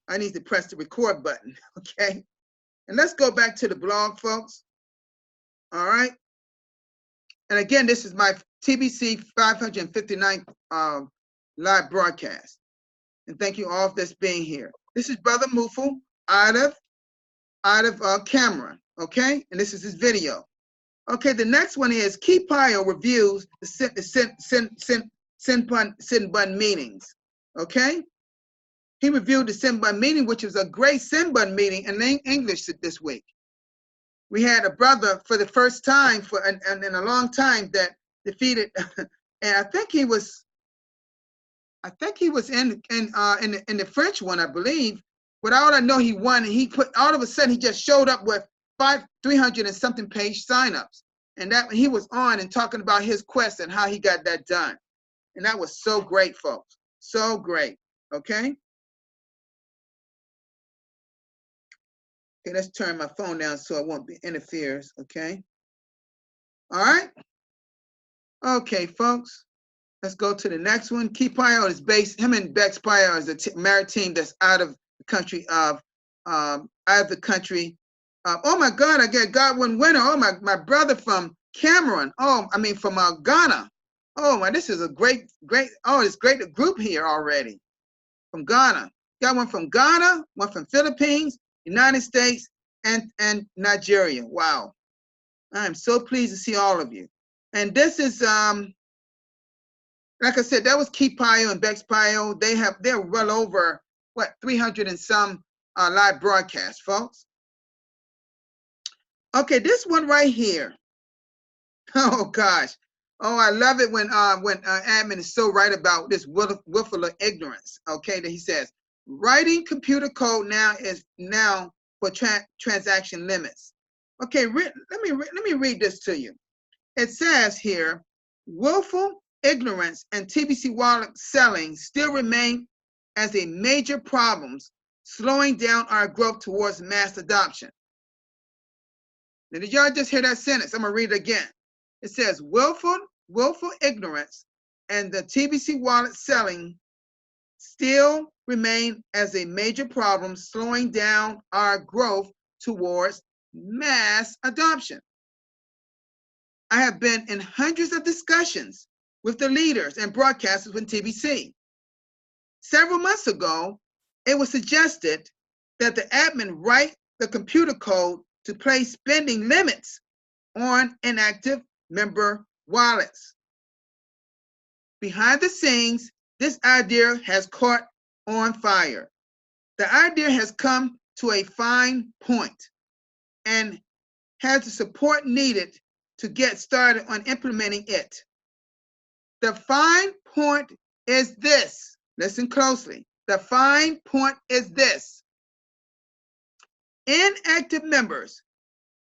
I need to press the record button, okay? And let's go back to the blog, folks. All right. And again, this is my TBC 559th live broadcast. And thank you all for this being here. This is Brother Muful out of Cameron, okay? And this is his video. Okay, the next one is Kipayo reviews the Sinbun meetings, okay? He reviewed the Sinbun meeting, which was a great Sinbun meeting in English this week. We had a brother for the first time in a long time that defeated, and I think he was in the French one, I believe. But all I know, he won, and he put all of a sudden he just showed up with 300 and something page signups, and that he was on and talking about his quest and how he got that done, and that was so great, folks, so great. Okay. Okay, let's turn my phone down so it won't be interferes. Okay. All right. Okay, folks. Let's go to the next one. Kipayo is based. Him and Bex Payo is a married team that's out of the country oh my God! I get Godwin winner. Oh my brother from Cameron. Oh, I mean from Ghana. Oh my, this is a great. Oh, it's great group here already from Ghana. Got one from Ghana, one from Philippines, United States, and Nigeria. Wow, I am so pleased to see all of you. And this is like I said, that was Kipayo and Bex Payo. They're well over what 300 and some live broadcasts, folks. Okay, this one right here. Oh gosh. Oh, I love it when admin is so right about this willful ignorance. Okay, that he says writing computer code now for transaction limits. Okay, let me read this to you. It says here, willful ignorance and TBC wallet selling still remain as a major problems, slowing down our growth towards mass adoption. Now, did y'all just hear that sentence? I'm gonna read it again. It says willful ignorance and the TBC wallet selling still remain as a major problem, slowing down our growth towards mass adoption. I have been in hundreds of discussions with the leaders and broadcasters with TBC. Several months ago, it was suggested that the admin write the computer code to place spending limits on inactive member wallets. Behind the scenes, this idea has caught on fire. The idea has come to a fine point and has the support needed to get started on implementing it. The fine point is this. Listen closely. The fine point is this. Inactive members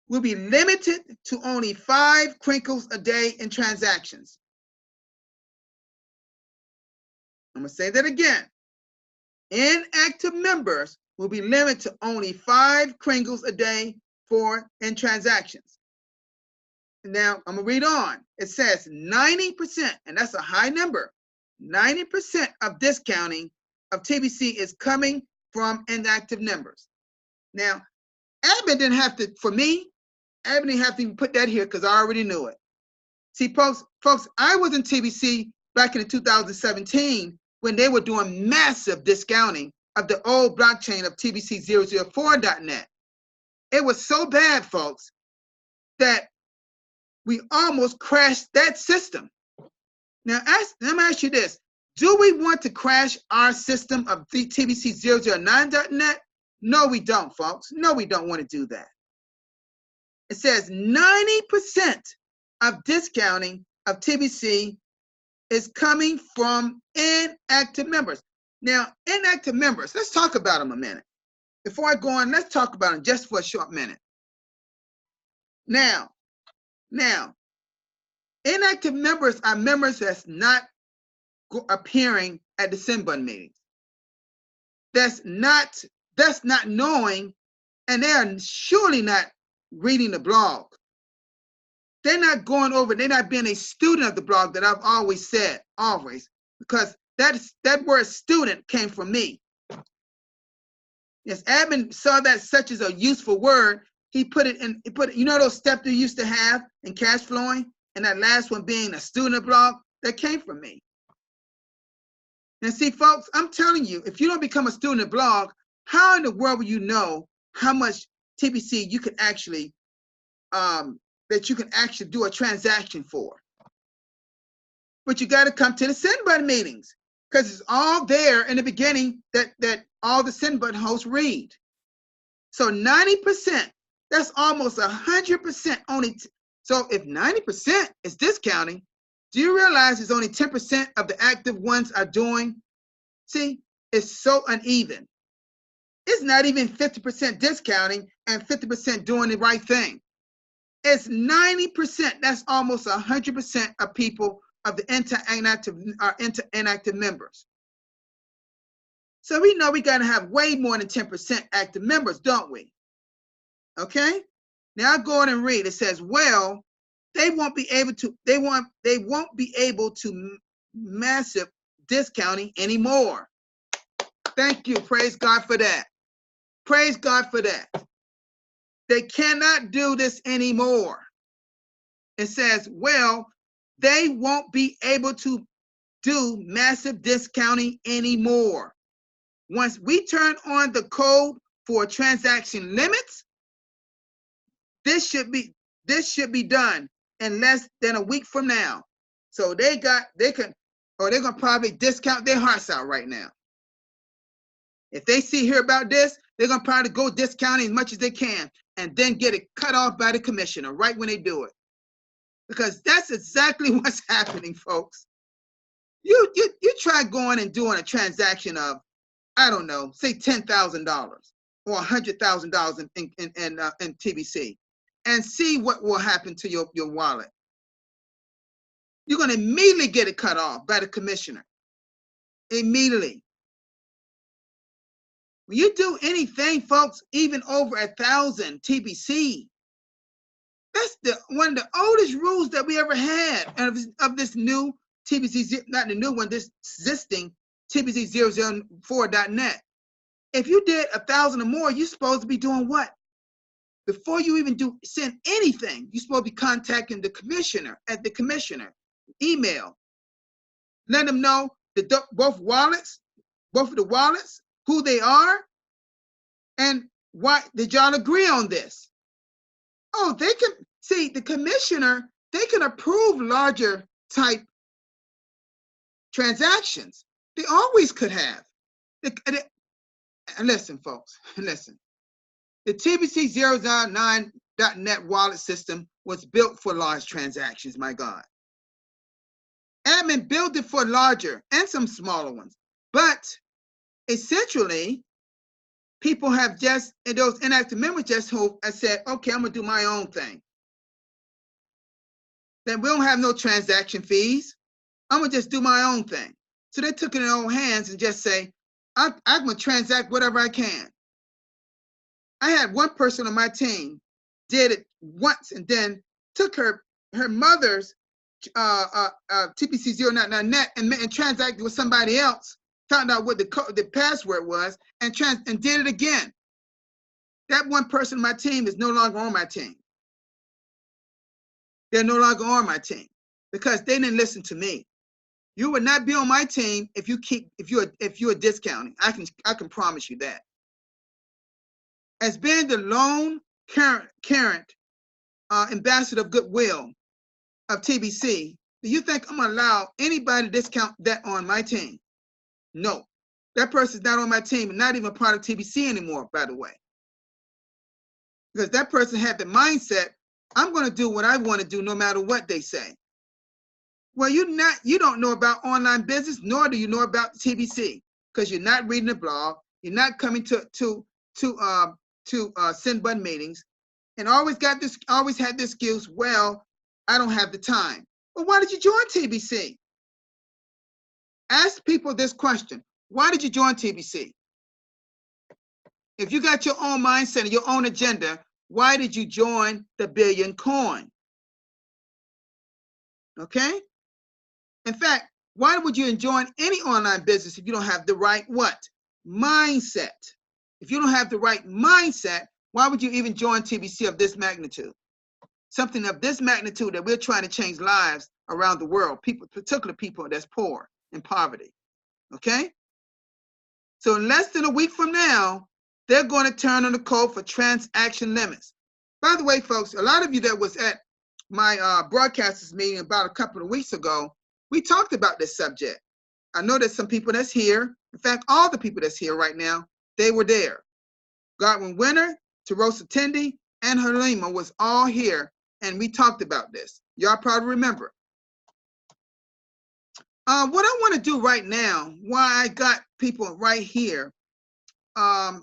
will be limited to only 5 crinkles a day in transactions. I'm going to say that again. Inactive members will be limited to only 5 crinkles a day in transactions. Now, I'm going to read on. It says 90%, and that's a high number, 90% of discounting of TBC is coming from inactive members. Now, admin didn't have to, for me, admin didn't have to even put that here because I already knew it. See, folks, I was in TBC back in 2017 when they were doing massive discounting of the old blockchain of TBC004.net. It was so bad, folks, that we almost crashed that system. Now, let me ask you this. Do we want to crash our system of TBC009.net? No, we don't, folks. No, we don't want to do that. It says 90% of discounting of TBC is coming from inactive members. Now, inactive members, let's talk about them a minute. Before I go on, let's talk about them just for a short minute. Now, inactive members are members that's not appearing at the Sinbun meetings. That's not knowing, and they are surely not reading the blog. They're not going over, they're not being a student of the blog that I've always said, always, because that word student came from me. Yes, admin saw that such as a useful word. He put it in, you know those steps they used to have in cash flowing? And that last one being a student blog, that came from me. And see, folks, I'm telling you, if you don't become a student blog, how in the world will you know how much TBC you can actually, that you can actually do a transaction for? But you got to come to the send button meetings, because it's all there in the beginning that all the send button hosts read. So 90%, that's almost 100% only. So if 90% is discounting, do you realize it's only 10% of the active ones are doing? See, it's so uneven. It's not even 50% discounting and 50% doing the right thing. It's 90%. That's almost 100% of people of the inactive members. So we know we got to have way more than 10% active members, don't we? Okay. Now I go on and read. It says, well, they won't be able to massive discounting anymore. Thank you. Praise God for that. Praise God for that. They cannot do this anymore. It says, well, they won't be able to do massive discounting anymore. Once we turn on the code for transaction limits, this should be done in less than a week from now. So they're gonna probably discount their hearts out right now. If they hear about this, they're gonna probably go discounting as much as they can and then get it cut off by the commissioner right when they do it. Because that's exactly what's happening, folks. You try going and doing a transaction of, I don't know, say $10,000 or $100,000 in TBC, and see what will happen to your wallet. You're going to immediately get it cut off by the commissioner. Immediately. When you do anything, folks, even over 1,000 TBC, that's one of the oldest rules that we ever had of this new TBC, not the new one, this existing TBC 004.net. If you did 1,000 or more, you're supposed to be doing what? Before you even send anything, you're supposed to be contacting the commissioner at the commissioner email. Let them know both of the wallets, who they are, and why did y'all agree on this? Oh, they can see the commissioner, they can approve larger type transactions. They always could have. And listen, folks, listen. The TBC 009.net wallet system was built for large transactions, my God. Admin built it for larger and some smaller ones. But essentially, people have just, and those inactive members just said, okay, I'm going to do my own thing. Then we don't have no transaction fees. I'm going to just do my own thing. So they took it in their own hands and just say, I'm going to transact whatever I can. I had one person on my team did it once and then took her mother's TBC 0.net and transacted with somebody else, found out what the password was, and did it again. That one person on my team is no longer on my team. They're no longer on my team because they didn't listen to me. You would not be on my team if you're discounting. I can promise you that. As being the lone current ambassador of goodwill of TBC, do you think I'm gonna allow anybody to discount that on my team? No, that person's not on my team and not even part of TBC anymore, by the way. Because that person had the mindset, I'm gonna do what I want to do no matter what they say. Well, you don't know about online business, nor do you know about TBC, because you're not reading the blog, you're not coming to send button meetings, and always had this excuse, well, I don't have the time. Well, why did you join TBC? Ask people this question. Why did you join TBC? If you got your own mindset and your own agenda, why did you join the Billion Coin? Okay? In fact, why would you join any online business if you don't have the right what? Mindset. If you don't have the right mindset, why would you even join TBC of this magnitude? Something of this magnitude that we're trying to change lives around the world, people, particularly people that's poor and poverty. Okay? So in less than a week from now, they're going to turn on the code for transaction limits. By the way, folks, a lot of you that was at my broadcasters meeting about a couple of weeks ago, we talked about this subject. I know there's some people that's here. In fact, all the people that's here right now, they were there. Godwin Winter, Terosa Tendi, and Halima was all here, and we talked about this. Y'all probably remember. What I want to do right now, why I got people right here, let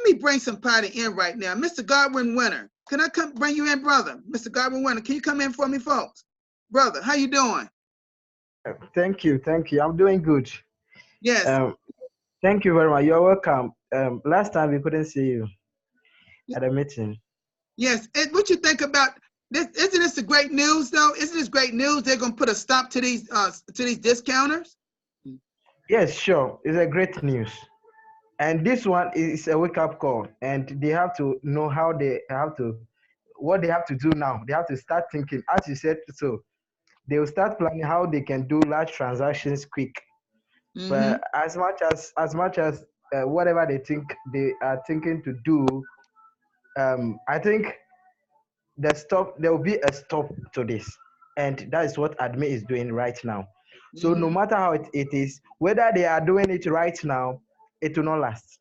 me bring somebody in right now. Mr. Godwin Winter, can I come bring you in, brother? Mr. Godwin Winter, can you come in for me, folks? Brother, how you doing? Thank you. I'm doing good. Yes. Thank you very much. You're welcome. Last time we couldn't see you at a meeting. Yes. And what you think about this? Isn't this a great news, though? Isn't this great news? They're gonna put a stop to these discounters. Yes, sure. It's a great news. And this one is a wake-up call, and they have to know what they have to do now. They have to start thinking, as you said. So they will start planning how they can do large transactions quick. But as much as whatever they think they are thinking to do, I think there will be a stop to this, and that is what admin is doing right now. So no matter how it is, whether they are doing it right now, it will not last.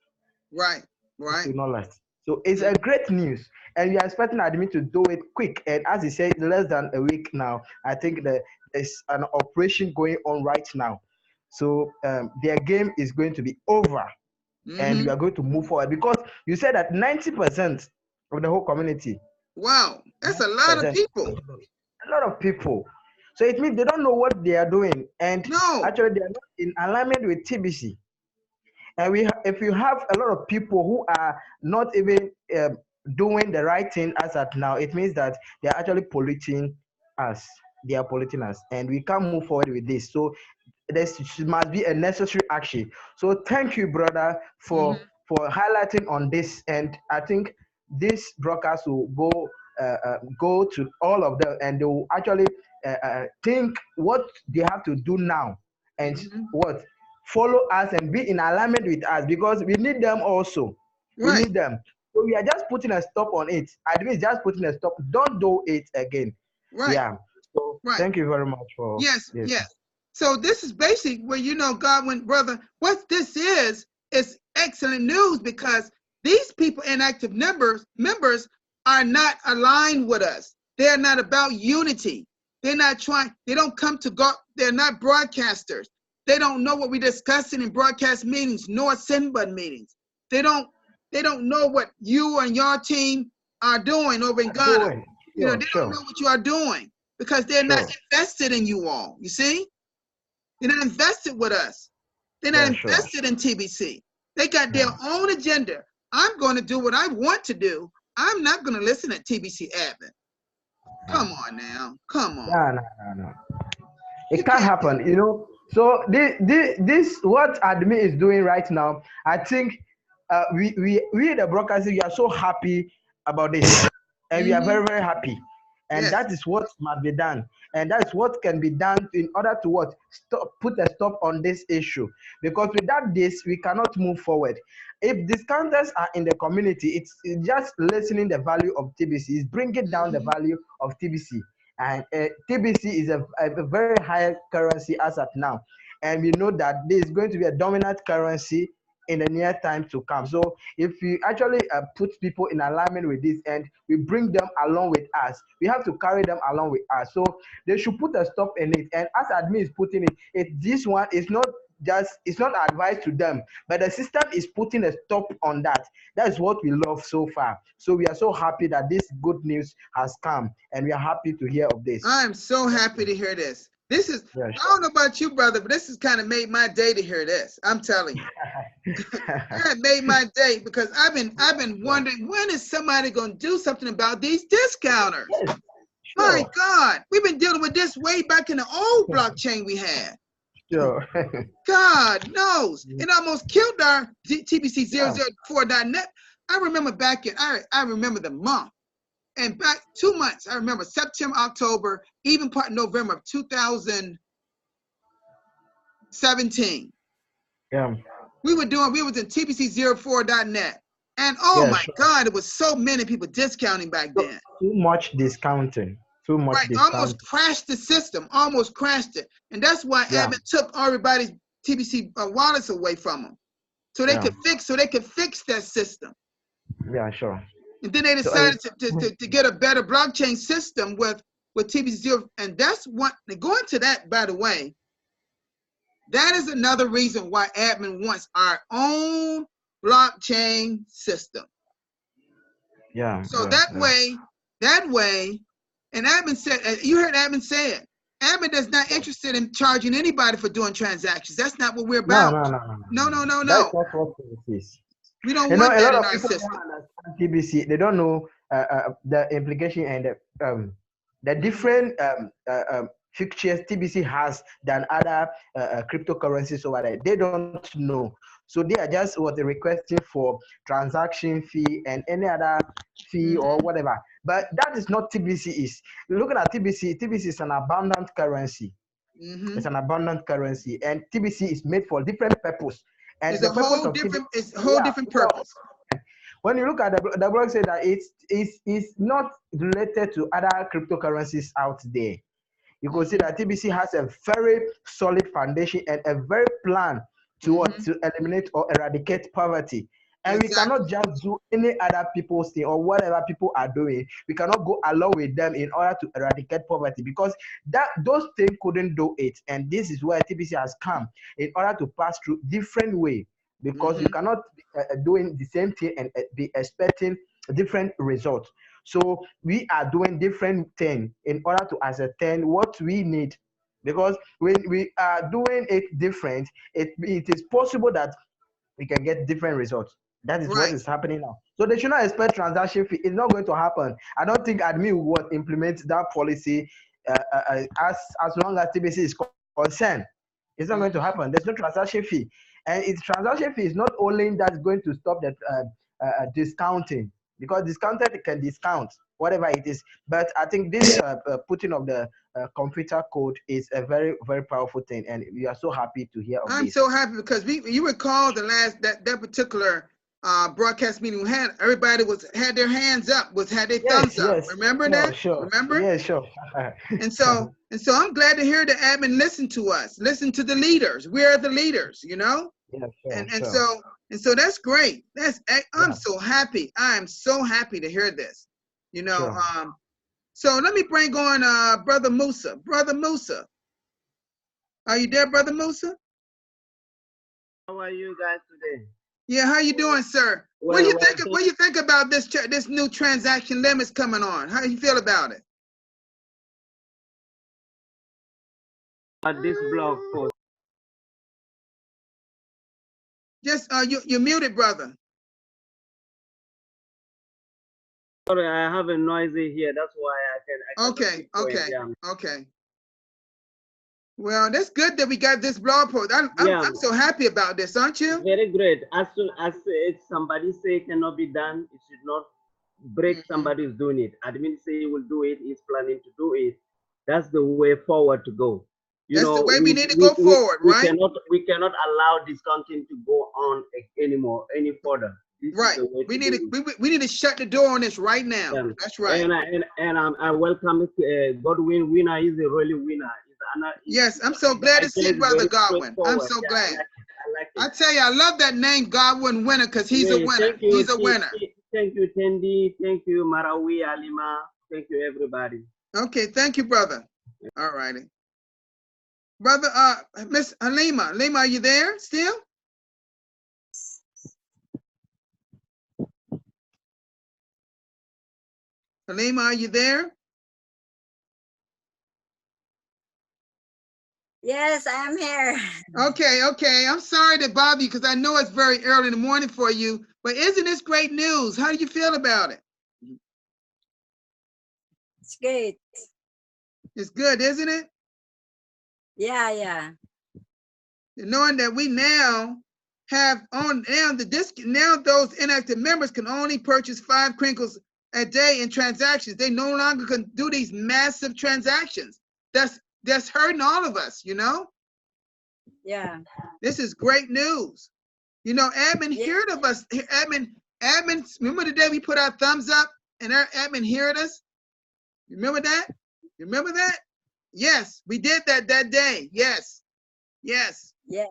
Right. It will not last. So it's a great news, and we are expecting admin to do it quick. And as he said, less than a week now. I think that there's an operation going on right now. So their game is going to be over, and we are going to move forward, because you said that 90% of the whole community. Wow, that's a lot of people. A lot of people. So it means they don't know what they are doing, and actually they are not in alignment with TBC. And if you have a lot of people who are not even doing the right thing as at now, it means that they are actually polluting us. They are polluting us, and we can't move forward with this. So there must be a necessary action. So thank you, brother, for highlighting on this. And I think this broadcast will go to all of them, and they will actually think what they have to do now, and what follow us and be in alignment with us, because we need them also. We need them. So we are just putting a stop on it. I mean, just putting a stop. Don't do it again. Yeah. So thank you very much for this. Yes. So this is basically where, you know, Godwin, brother, what this is excellent news, because these people, inactive members are not aligned with us. They're not about unity. They're not trying, they don't come to God, they're not broadcasters. They don't know what we're discussing in broadcast meetings, nor send button meetings. They don't know what you and your team are doing over in Ghana. You know, they don't know what you are doing, because they're not invested in you all. You see? They're not invested with us. They're not invested in TBC. They got their own agenda. I'm going to do what I want to do. I'm not going to listen to TBC admin. Come on now. Come on. No. It can't happen, you know. So this what admin is doing right now, I think we the broadcasters, we are so happy about this, and we are very, very happy. And that is what must be done. And that's what can be done in order to what? Put a stop on this issue. Because without this, we cannot move forward. If discounters are in the community, it's just lessening the value of TBC. It's bringing down the value of TBC. And TBC is a very high currency as at now. And we know that this is going to be a dominant currency in the near time to come. So if we actually put people in alignment with this, and we bring them along with us, we have to carry them along with us. So they should put a stop in it. And as admin is putting it, this one is not just, it's not advice to them, but the system is putting a stop on that. That is what we love so far. So we are so happy that this good news has come, and we are happy to hear of this. I'm so happy to hear this. This is, I don't know about you, brother, but this has kind of made my day to hear this. I'm telling you. It made my day, because I've been wondering, when is somebody going to do something about these discounters? My God, we've been dealing with this way back in the old blockchain we had. Sure. God knows. It almost killed our TBC 004.net. I remember back in, I remember the month. And back 2 months, I remember September, October, even part of November of 2017. Yeah. We was in TBC04.net. And oh Yeah, my sure. God, it was so many people discounting back then. Too much discounting. Too much Right, discounting. almost crashed the system, almost crashed it. And that's why admin took everybody's TBC wallets away from them. So they could fix that system. Yeah, sure. And then they decided to get a better blockchain system with TBC0. And that's what, going to that, by the way, that is another reason why admin wants our own blockchain system. Yeah. So that way, and admin said, you heard admin say it. Admin is not interested in charging anybody for doing transactions. That's not what we're about. No. That's not what it is. We don't You know, want a that lot in of our people system. don't understand TBC. They don't know the implication and the different features TBC has than other cryptocurrencies over there. They don't know. So they are just requesting for transaction fee and any other fee or whatever. But that is not TBC is. Looking at TBC, TBC is an abundant currency. It's an abundant currency, and TBC is made for different purpose. And It's the a purpose whole of different, TBC, it's a whole different purpose. when you look at the blog, say that it's not related to other cryptocurrencies out there. You can see that TBC has a very solid foundation and a very plan to eliminate or eradicate poverty. And we cannot just do any other people's thing or whatever people are doing. We cannot go along with them in order to eradicate poverty, because those things couldn't do it. And this is where TBC has come in order to pass through different way, because you cannot be doing the same thing and be expecting different results. So we are doing different things in order to ascertain what we need, because when we are doing it different, it is possible that we can get different results. That is what is happening now. So they should not expect transaction fee. It's not going to happen. I don't think admin will implement that policy as long as TBC is concerned. It's not going to happen. There's no transaction fee. And its transaction fee is not only that's going to stop the discounting, because discounted can discount whatever it is. But I think this putting of the computer code is a very, very powerful thing, and we are so happy to hear of this. I'm so happy because you recall the last that particular broadcast meeting we had. Everybody had their hands up, had their thumbs up. Remember that? Sure. Remember? Yeah, sure. and so I'm glad to hear the admin listen to us, listen to the leaders. We are the leaders, you know. Yeah, sure, and so that's great. I'm so happy. I'm so happy to hear this. You know. So let me bring on Brother Musa. Brother Musa, are you there, Brother Musa? How are you guys today? Yeah, how you doing, sir? What do you think about this new transaction limits coming on? How do you feel about it? This blog post. Just you're muted, brother. Sorry, I have a noisy here. That's why I can. Okay. Well, that's good that we got this blog post. I'm so happy about this, aren't you? Very great. As soon as somebody say it cannot be done, it should not break somebody who's doing it. Admin say he will do it, he's planning to do it. That's the way forward to go. That's the way we need to go forward, right? We cannot allow discounting to go on anymore, any further. Right. We need to shut the door on this right now. That's right. And I welcome Godwin. Winner is a really winner. Yes, I'm so glad to see Brother Godwin. I'm so glad. I tell you, I love that name, Godwin Winner, because he's a winner. He's a winner. Thank you, Tendi. Thank you, Marawi, Alima. Thank you, everybody. Okay, thank you, brother. All righty. Brother, Miss Halima, are you there still? Halima, are you there? Yes, I am here. Okay. I'm sorry to bother you because I know it's very early in the morning for you, but isn't this great news? How do you feel about it? It's great. It's good, isn't it? Yeah. knowing that we now have on now the disc now those inactive members can only purchase 5 crinkles a day in transactions. They no longer can do these massive transactions. That's hurting all of us, you know. Yeah. This is great news. You know, admin heard of us. Admin, remember the day we put our thumbs up and our admin heard us? Remember that? Remember that? Yes, we did that day. Yes. Yes. Yeah.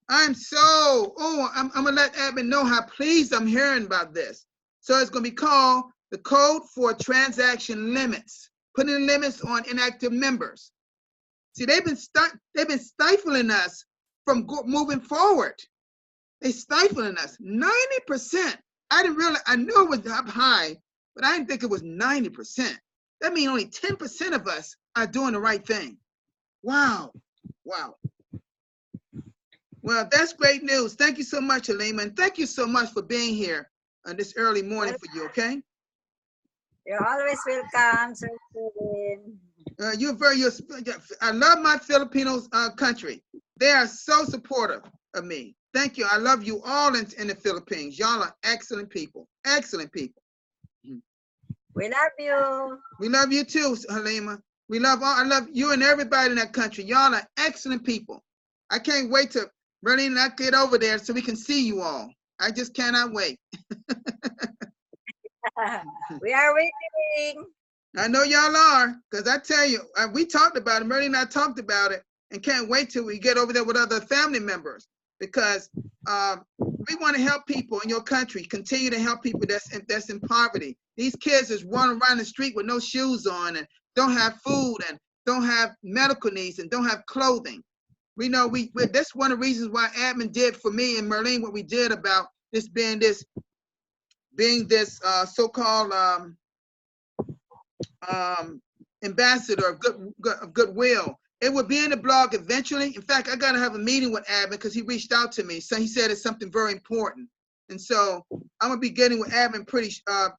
I'm gonna let admin know how pleased I'm hearing about this. So it's gonna be called the Code for Transaction Limits, putting limits on inactive members. See, they've been stifling us from moving forward. They stifling us. 90%. I didn't realize. I knew it was up high, but I didn't think it was 90%. That means only 10% of us are doing the right thing. Wow. Wow. Well, that's great news. Thank you so much, Halima, and thank you so much for being here on this early morning for you, okay? You're always welcome, Sir Kevin. I love my Filipinos country. They are so supportive of me. Thank you. I love you all in the Philippines. Y'all are excellent people. Excellent people. We love you. We love you too, Halima. I love you and everybody in that country. Y'all are excellent people. I can't wait to really not get over there so we can see you all. I just cannot wait. We are waiting. I know y'all are, because I tell you, we talked about it. Merlin and I talked about it, and can't wait till we get over there with other family members, because we want to help people in your country. Continue to help people that's in poverty. These kids is running around the street with no shoes on and don't have food and don't have medical needs and don't have clothing. We know that's one of the reasons why admin did for me and Merlin what we did about this being this so-called ambassador of goodwill. It would be in the blog eventually. In fact, I got to have a meeting with admin because he reached out to me. So he said it's something very important. And so I'm going to be getting with admin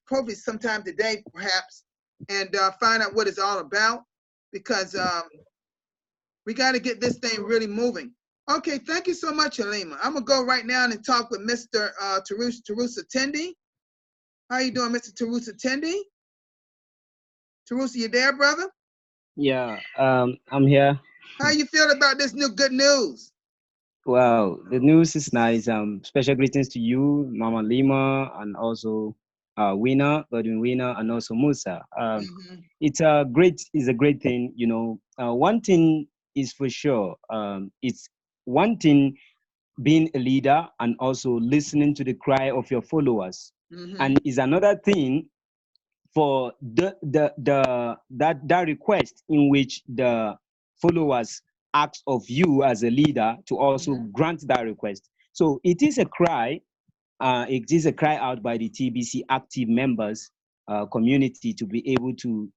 probably sometime today, perhaps, and find out what it's all about, because we got to get this thing really moving. Okay, thank you so much, Halima. I'm going to go right now and talk with Mr. Tarusa Tendi. How you doing, Mr. Tarusa Tendi? Tarusa, you there, brother? Yeah, I'm here. How you feel about this new good news? Wow, the news is nice. Special greetings to you, Mama Lima, and also Godwin Winner, and also Musa. It's a great thing, you know. One thing is for sure. It's one thing being a leader and also listening to the cry of your followers, and is another thing for that request in which the followers ask of you as a leader to also grant that request. So it is a cry. It is a cry out by the TBC active members community to be able to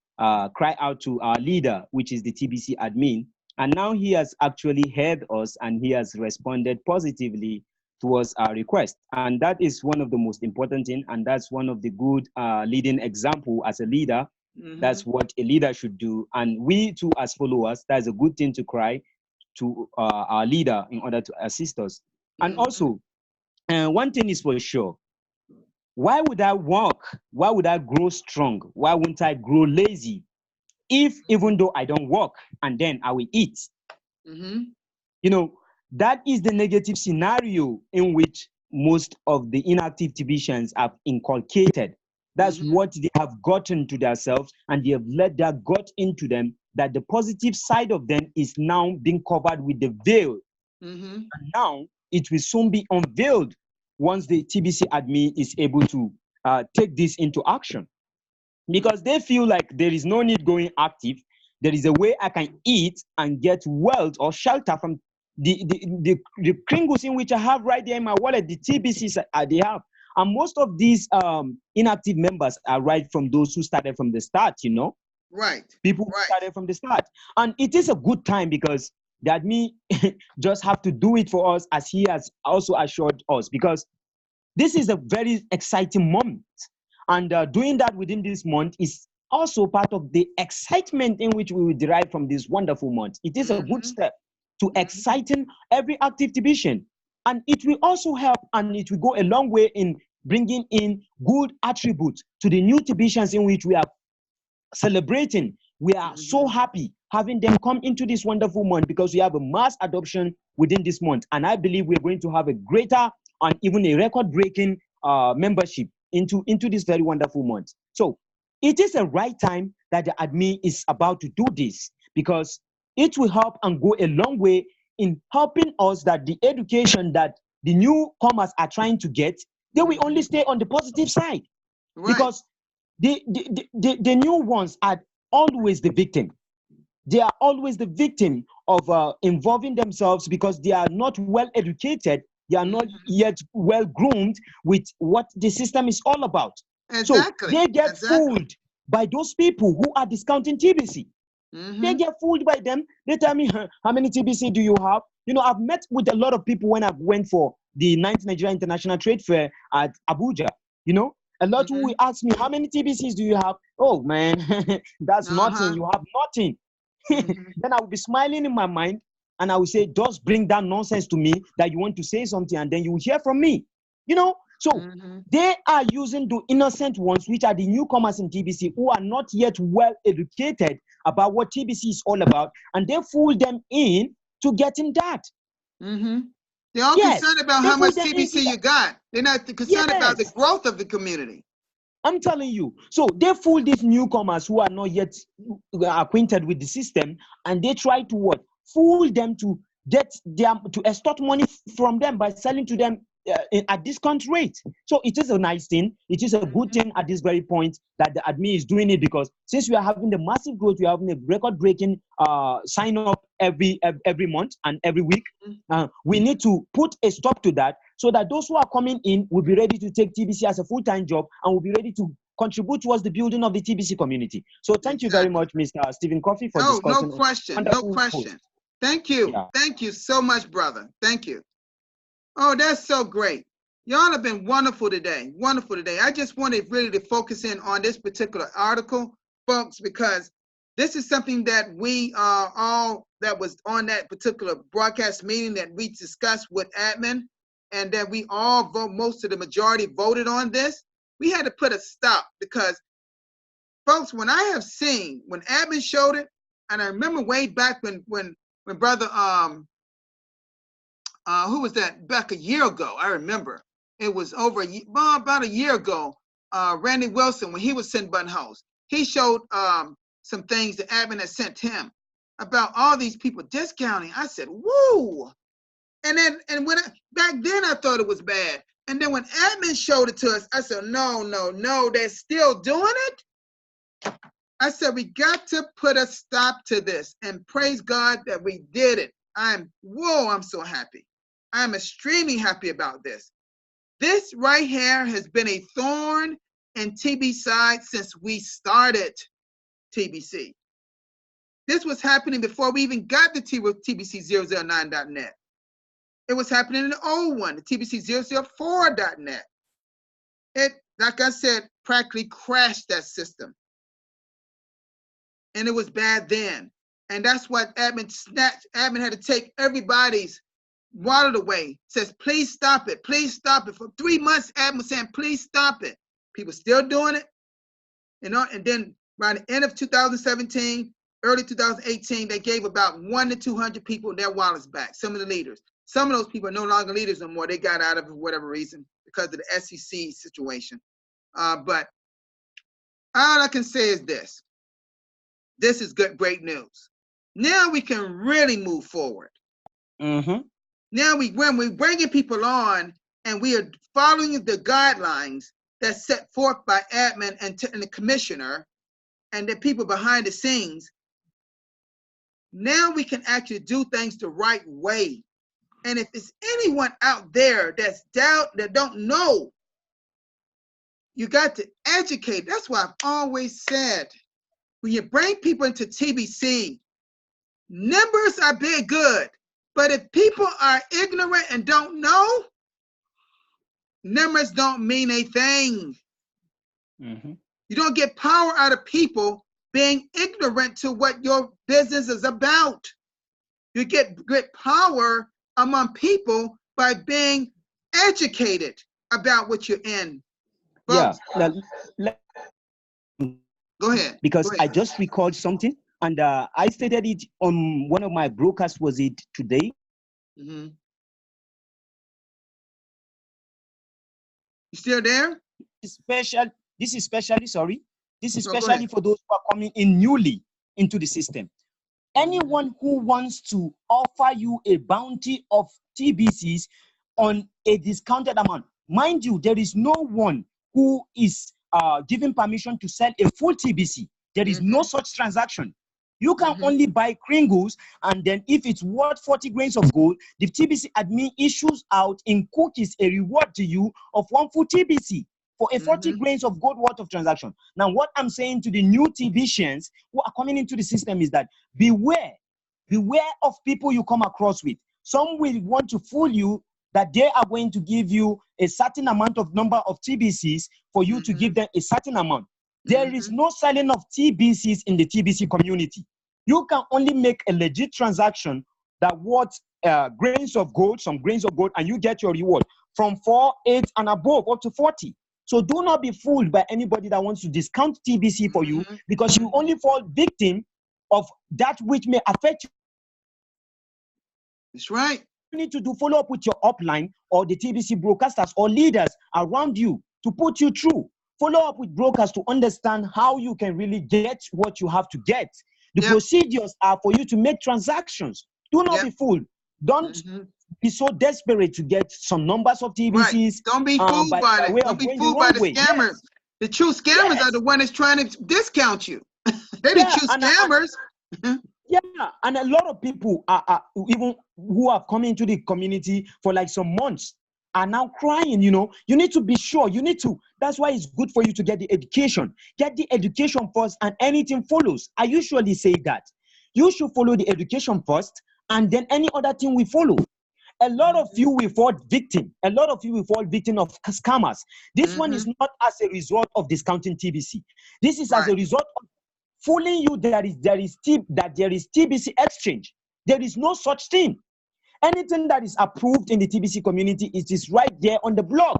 cry out to our leader, which is the TBC admin. And now he has actually heard us and he has responded positively towards our request. And that is one of the most important things. And that's one of the good leading example as a leader. That's what a leader should do. And we too, as followers, that's a good thing to cry to our leader in order to assist us. And also, one thing is for sure, why would I walk? Why would I grow strong? Why wouldn't I grow lazy? If even though I don't work and then I will eat, you know, that is the negative scenario in which most of the inactive TBCians have inculcated. That's what they have gotten to themselves, and they have let that got into them, that the positive side of them is now being covered with the veil. And now it will soon be unveiled once the TBC admin is able to take this into action. Because they feel like there is no need going active. There is a way I can eat and get wealth or shelter from the kringles in which I have right there in my wallet, the TBCs they have. And most of these inactive members are right from those who started from the start, you know? Right. People who started from the start. And it is a good time because the admin just have to do it for us, as he has also assured us, because this is a very exciting moment. And doing that within this month is also part of the excitement in which we will derive from this wonderful month. It is a good step. to exciting every active TBCian. And it will also help, and it will go a long way in bringing in good attributes to the new TBCians in which we are celebrating. We are so happy having them come into this wonderful month because we have a mass adoption within this month. And I believe we're going to have a greater and even a record-breaking membership into this very wonderful month. So it is a right time that the admin is about to do this, because it will help and go a long way in helping us that the education that the newcomers are trying to get, they will only stay on the positive side. Right. Because the new ones are always the victim. They are always the victim of involving themselves because they are not well educated. They are not yet well groomed with what the system is all about. Exactly. So they get fooled by those people who are discounting TBC. They get fooled by them. They tell me, how many TBC do you have? You know, I've met with a lot of people when I went for the 9th Nigeria International Trade Fair at Abuja. You know, a lot who will ask me, how many TBCs do you have? Oh man, that's nothing. You have nothing. Then I will be smiling in my mind and I will say, just bring that nonsense to me that you want to say something, and then you will hear from me. You know, so they are using the innocent ones, which are the newcomers in TBC who are not yet well educated about what TBC is all about, and they fool them in to getting that. They're all concerned about how much TBC you got. They're not concerned about the growth of the community. I'm telling you. So they fool these newcomers who are not yet acquainted with the system, and they try to what? Fool them to get them to extort money from them by selling to them at discount rate. So it is a nice thing. It is a good thing at this very point that the admin is doing it, because since we are having the massive growth, we are having a record-breaking sign up every month and every week. We need to put a stop to that so that those who are coming in will be ready to take TBC as a full-time job and will be ready to contribute towards the building of the TBC community. So thank you very much, Mr. Stephen Coffey, for discussing. No question. No question. Thank you. Yeah. Thank you so much, brother. Thank you. Oh, that's so great. Y'all have been wonderful today. Wonderful today. I just wanted really to focus in on this particular article, folks, because this is something that we all that was on that particular broadcast meeting that we discussed with admin, and that we all most of the majority voted on this. We had to put a stop because, folks, when I have seen, when admin showed it, and I remember way back when brother, who was that, back a year ago, I remember. It was about a year ago, Randy Wilson, when he was sent button host, he showed some things the admin had sent him about all these people discounting. I said, woo! And back then I thought it was bad. And then when admin showed it to us, I said, no, they're still doing it? I said, we got to put a stop to this, and praise God that we did it. I'm so happy. I'm extremely happy about this. This right here has been a thorn in TB's side since we started TBC. This was happening before we even got the TBC009.net. It was happening in the old one, the TBC004.net. It, like I said, practically crashed that system. And it was bad then. And that's what admin had to take everybody's wallet away. Says, please stop it. Please stop it. For 3 months, admin was saying, please stop it. People still doing it. You know, and then around the end of 2017, early 2018, they gave about 100 to 200 people their wallets back, some of the leaders. Some of those people are no longer leaders no more. They got out of it for whatever reason because of the SEC situation. But all I can say is this. This is great news. Now we can really move forward. Now when we're bringing people on and we are following the guidelines that's set forth by admin and the commissioner and the people behind the scenes, now we can actually do things the right way. And if there's anyone out there that don't know, you got to educate. That's why I've always said, when you bring people into TBC, numbers are big good, but if people are ignorant and don't know, numbers don't mean a thing. You don't get power out of people being ignorant to what your business is about. You get great power among people by being educated about what you're in. Folks, Yeah. go ahead. Because Go I ahead. just recalled something, and I stated it on one of my broadcasts. Was it today? You still there? Special. This is especially sorry. This is No, go especially ahead. for those who are coming in newly into the system. Anyone who wants to offer you a bounty of TBCs on a discounted amount, mind you, there is no one who is given permission to sell a full TBC. There is no such transaction. You can only buy Kringles, and then if it's worth 40 grains of gold, the TBC admin issues out in cookies a reward to you of one full TBC for a 40 grains of gold worth of transaction. Now, what I'm saying to the new TBCians who are coming into the system is that beware of people you come across with. Some will want to fool you that they are going to give you a certain amount of number of TBCs for you to give them a certain amount. There is no selling of TBCs in the TBC community. You can only make a legit transaction that worth grains of gold, some grains of gold, and you get your reward from 4, 8, and above, up to 40. So do not be fooled by anybody that wants to discount TBC for you, because you only fall victim of that which may affect you. That's right. You need to do follow up with your upline or the TBC broadcasters or leaders around you to put you through. Follow up with brokers to understand how you can really get what you have to get. The procedures are for you to make transactions. Do not be fooled. Don't be so desperate to get some numbers of TBCs. Right. Don't be fooled by it. Don't be fooled by the scammers. Yes. The true scammers are the ones that's trying to discount you. They're the true scammers. Yeah, and a lot of people are even who have come into the community for like some months are now crying. You need to be sure. That's why it's good for you to get the education. Get the education first, and anything follows. I usually say that you should follow the education first, and then any other thing will follow. A lot of you will fall victim. A lot of you will fall victim of scammers. This one is not as a result of discounting TBC. This is as a result of fooling you that there is TBC exchange. There is no such thing. Anything that is approved in the TBC community, it is right there on the blog.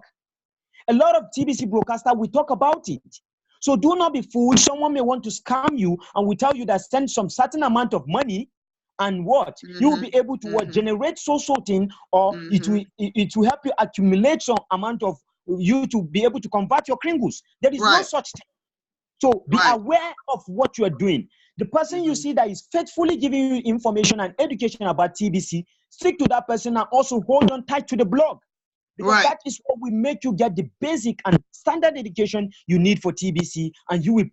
A lot of TBC broadcasters will talk about it. So do not be fooled. Someone may want to scam you and will tell you that send some certain amount of money, and what you will be able to generate so thing, or it will help you accumulate some amount of you to be able to convert your Kringles. There is no such thing. So be aware of what you are doing. The person you see that is faithfully giving you information and education about TBC, stick to that person and also hold on tight to the blog. Because that is what will make you get the basic and standard education you need for TBC, and you will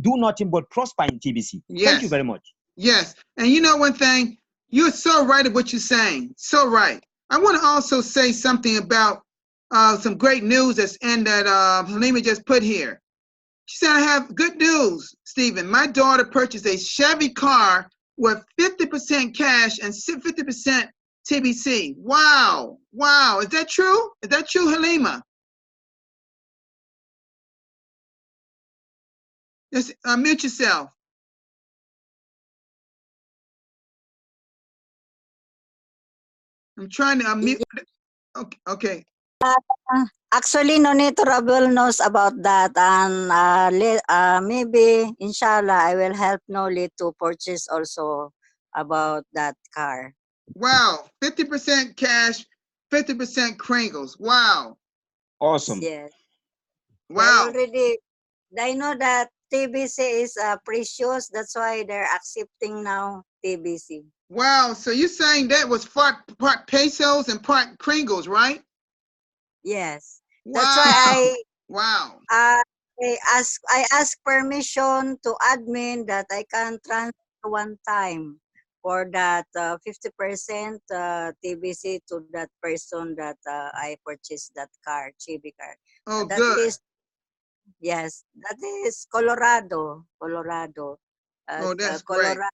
do nothing but prosper in TBC. Thank you very much. Yes. And you know one thing? You're so right at what you're saying. So right. I want to also say something about some great news that's in that Halima just put here. She said, I have good news, Stephen. My daughter purchased a Chevy car with 50% cash and 50% TBC. Wow. Wow. Is that true? Is that true, Halima? Just mute yourself. I'm trying to unmute. Okay. Actually, Nonito Rabel knows about that, and maybe, inshallah, I will help Noli to purchase also about that car. Wow, 50% cash, 50% Kringles. Wow. Awesome. Yes. Wow. They know that TBC is precious. That's why they're accepting now TBC. Wow. So you're saying that was part pesos and part Kringles, right? Yes. Wow. That's why I ask permission to admin that I can transfer one time for that 50% TBC to that person that I purchased that car, Chibi car. Oh, that good. Yes, that is Colorado. Oh, that's Colorado. great.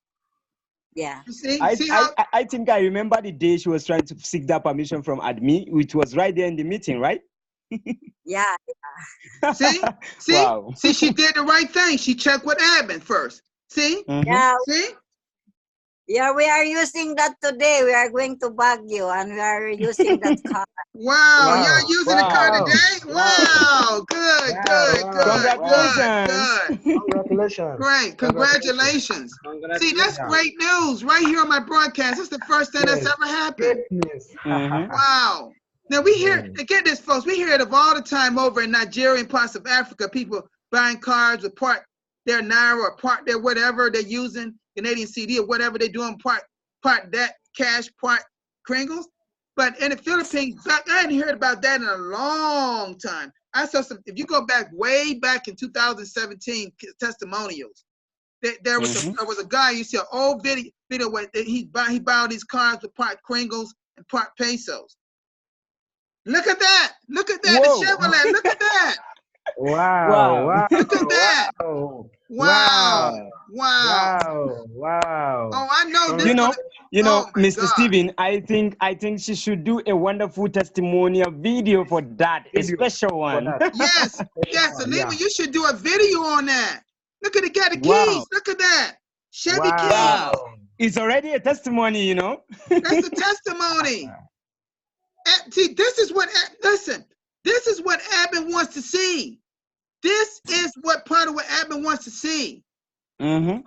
Yeah. I think I remember the day she was trying to seek that permission from admin, which was right there in the meeting, right? Yeah. See? Wow. See, she did the right thing. She checked with admin first. See? Yeah. See? Yeah, we are using that today. We are going to Baguio and we are using that car. Wow, Wow. you're using the car Wow. today? Wow. Wow, good, Wow. good, Wow. good, Congratulations. good, good. Congratulations. Great, congratulations. See, that's Congratulations. great news right here on my broadcast. That's the first time that's Yes. ever happened. Great news. Mhm. Wow. Now we hear, Mm. get this, folks, we hear it of all the time over in Nigeria and parts of Africa, people buying cars with part their Naira or part their whatever they're using, Canadian CD or whatever they're doing, part that cash, part Kringles. But in the Philippines, I hadn't heard about that in a long time. I saw some, if you go back way back in 2017 testimonials, there was a guy, you see an old video where he bought these cars with part Kringles and part pesos. Look at that. Look at that. Whoa. The Chevrolet. Look at that. Wow. Wow. Wow. Look at that. Wow. Wow. Wow. Wow. Wow. Oh, I know this. You know, Oh my Mr. God. Steven, I think she should do a wonderful testimonial video for that, a Video special for one. that. Yes. Yes. Alima, Yeah. you should do a video on that. Look at the guy, the Wow. keys. Look at that. Chevy keys. Wow. It's already a testimony, you know. That's a testimony. See, this is what, listen, this is what Abin wants to see. This is what part of what Abin wants to see. Mm-hmm.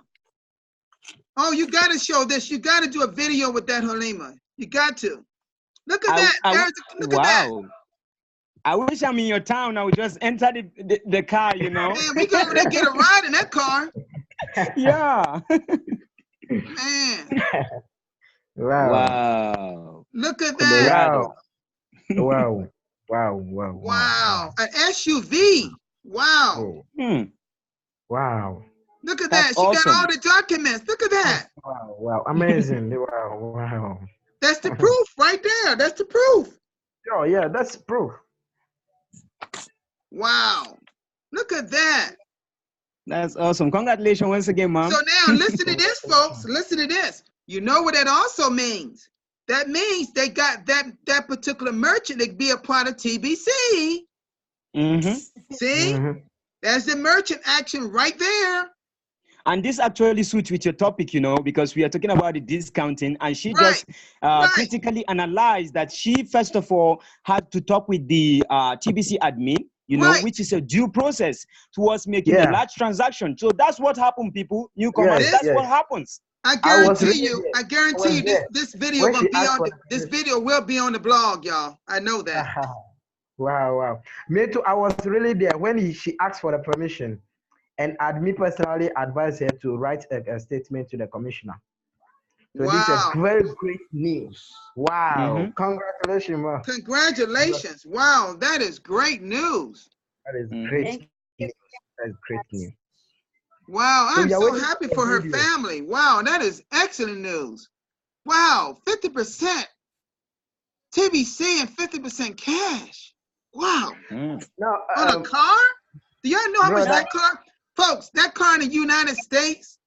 Oh, you got to show this. You got to do a video with that, Halima. You got to. Look at that. Look at that. I wish I'm in your town. I would just enter the car, you know. Man, we go over there and get a ride in that car. Yeah. Man. Wow. Wow. Look at that. Wow. Wow. Wow. Wow. Wow. An SUV. Wow. Oh. Wow. Look at That's that. She awesome. got all the documents. Look at that. Wow. Wow. Amazing. Wow. Wow. That's the proof right there. That's the proof. Oh, yeah, that's proof. Wow. Look at that. That's awesome. Congratulations once again, Mom. So now listen to this, folks. Listen to this. You know what that also means? That means they got that particular merchant to be a part of TBC. Mm-hmm. See? Mm-hmm. There's the merchant action right there. And this actually suits with your topic, you know, because we are talking about the discounting, and she Right. just critically analyzed that she, first of all, had to talk with the TBC admin, you know, Right. which is a due process towards making a large transaction. So that's what happened, people. Newcomers, Yes, that's yes. what happens. I guarantee you, this video When will she be asked on for this video will be on the blog, y'all. I know that. Wow, wow. Me too. I was really there when she asked for the permission, and admin personally advised her to write a statement to the commissioner. So this is a very great news. Wow. Mhm. Congratulations, ma. Congratulations. Wow, that is great news. That is Mhm. great news. That is great news. Wow, So I'm you're so waiting happy for for her video. family. Wow, that is excellent news. Wow, 50% TBC and 50% cash. Wow. Mm. Now, On a car? Do y'all know how much brother- that car? Folks, that car in the United States,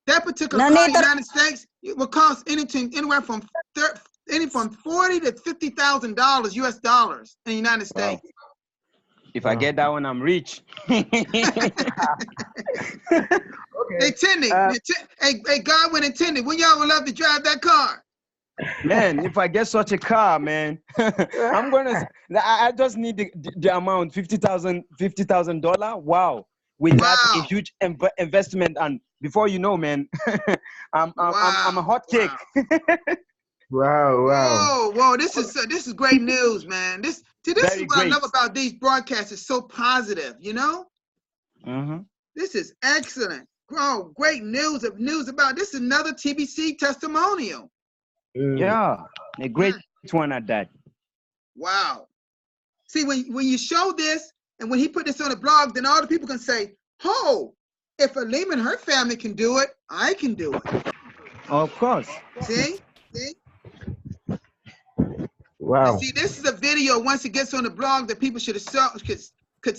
that particular No car in need the to- United States, it will cost anywhere from $40,000 to $50,000 US dollars in the United Wow. States. If I get that one, I'm rich. Hey, Tindy, hey, Godwin and Tindy, when y'all would love to drive that car? Man, if I get such a car, man, I'm gonna. I just need the amount $50,000. Wow, with that a huge investment, and before you know, man, I'm a hot cake. Wow, wow. Whoa! This is great news, man. This is Very what I great. love about these broadcasts. It's so positive, you know. Mm-hmm. This is excellent. Oh, great news about this. Is another TBC testimonial. Yeah, a great one at that. Wow. See, when you show this and when he put this on the blog, then all the people can say, "Oh, if Alima and her family can do it, I can do it." Of course. See? Wow. And see, this is a video. Once it gets on the blog, that people could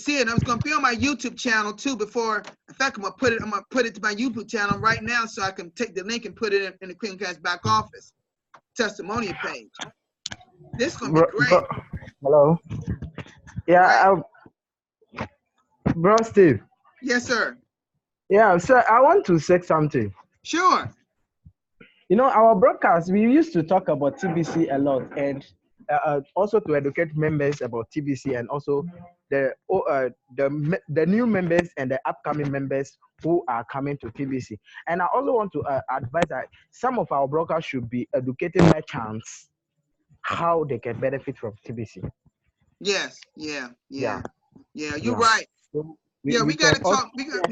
see it. And I was going to be on my YouTube channel too. Before, in fact, I'm gonna put it to my YouTube channel right now, so I can take the link and put it in the Queencast back office testimonial page. This is gonna be great. Hello. Yeah, bro, Steve. Yes, sir. Yeah, sir. I want to say something. Sure. You know, our broadcast, we used to talk about TBC a lot, and also to educate members about TBC, and also the new members and the upcoming members who are coming to TBC. And I also want to advise that some of our broadcasts should be educating merchants how they can benefit from TBC. Yes, yeah. You're Yeah. right. So We got to talk. We got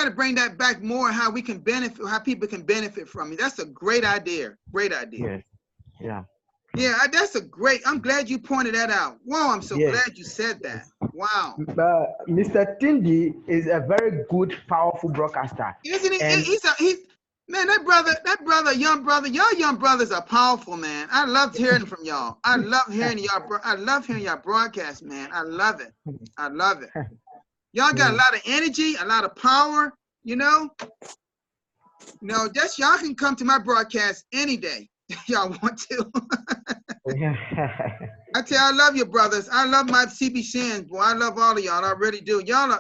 to bring that back more. How we can benefit, how people can benefit from it. That's a great idea. Great idea. Yes. Yeah, that's a great. I'm glad you pointed that out. Wow, I'm so glad you said that. Wow. Mr. Tindi is a very good, powerful broadcaster. Isn't he? And man, that brother, young brother, y'all young brothers are powerful, man. I loved hearing from y'all. I love hearing y'all broadcast, man. I love it. Y'all got a lot of energy, a lot of power, you know. Just y'all can come to my broadcast any day y'all want to. I tell you, I love your brothers. I love my CBCNs, boy. I love all of y'all. I really do. I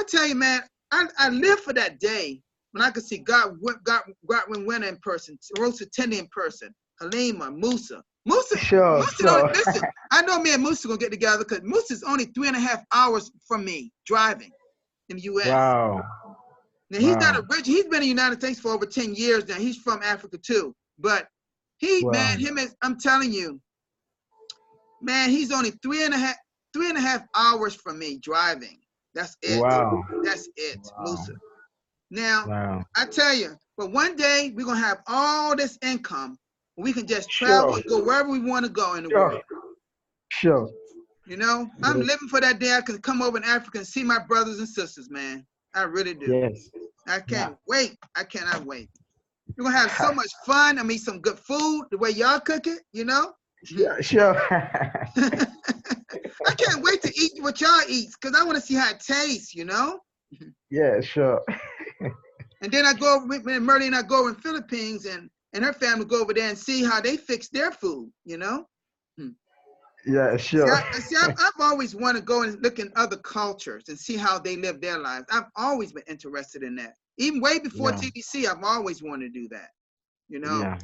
tell you, man, I live for that day when I could see Godwin Winner in person, Rosa Tendi in person, Halima, Musa. Sure. Listen, I know me and Musa gonna get together because Musa's only 3.5 hours from me driving in the U.S. Wow. Now he's not he's been in the United States for over 10 years now. He's from Africa too. But I'm telling you, man, he's only 3.5 hours from me driving. That's it. Wow. That's it, Musa. Now, I tell you, but one day we're gonna have all this income. We can just travel and go wherever we want to go in the world. Sure. I'm living for that day I can come over in Africa and see my brothers and sisters, man. I really do. Yes. I can't wait. I cannot wait. We're gonna have so much fun. I mean, some good food, the way y'all cook it, Yeah, sure. I can't wait to eat what y'all eat because I want to see how it tastes, Yeah, sure. And then I go over, Merly and I go over in Philippines and her family go over there and see how they fix their food, Yeah, sure. See, I've always wanted to go and look in other cultures and see how they live their lives. I've always been interested in that. Even way before TBC, I've always wanted to do that, Yeah.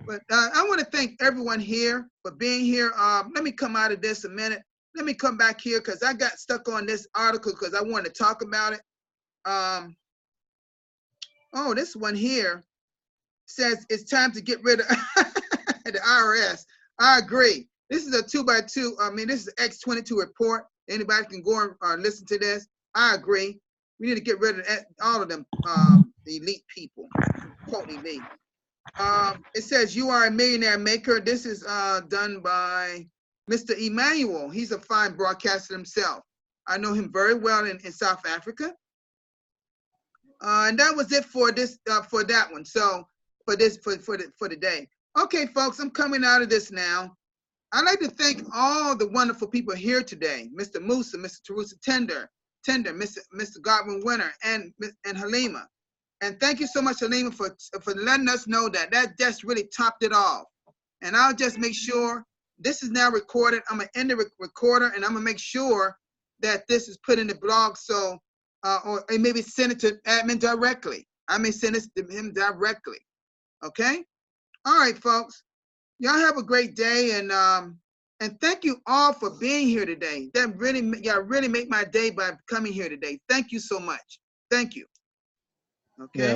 But I want to thank everyone here for being here. Let me come out of this a minute. Let me come back here because I got stuck on this article because I wanted to talk about it. This one here says it's time to get rid of the IRS. I agree. This is a 2x2. This is an X22 report. Anybody can go and listen to this. I agree. We need to get rid of all of them elite people. Quote elite. It says you are a millionaire maker. This is done by Mr. Emmanuel. He's a fine broadcaster himself. I know him very well in South Africa. And that was it for this for that one. So for the day. Okay, folks, I'm coming out of this now. I'd like to thank all the wonderful people here today: Mr. Musa, Mr. Terusa Tender, Mr. Godwin Winner, and Halima. And thank you so much, Halima, for letting us know that just really topped it off. And I'll just make sure this is now recorded. I'm gonna end the recorder, and I'm gonna make sure that this is put in the blog. So, or maybe send it to admin directly. I may send this to him directly. Okay. All right, folks. Y'all have a great day, and thank you all for being here today. Y'all really make my day by coming here today. Thank you so much. Thank you. Okay. Yeah.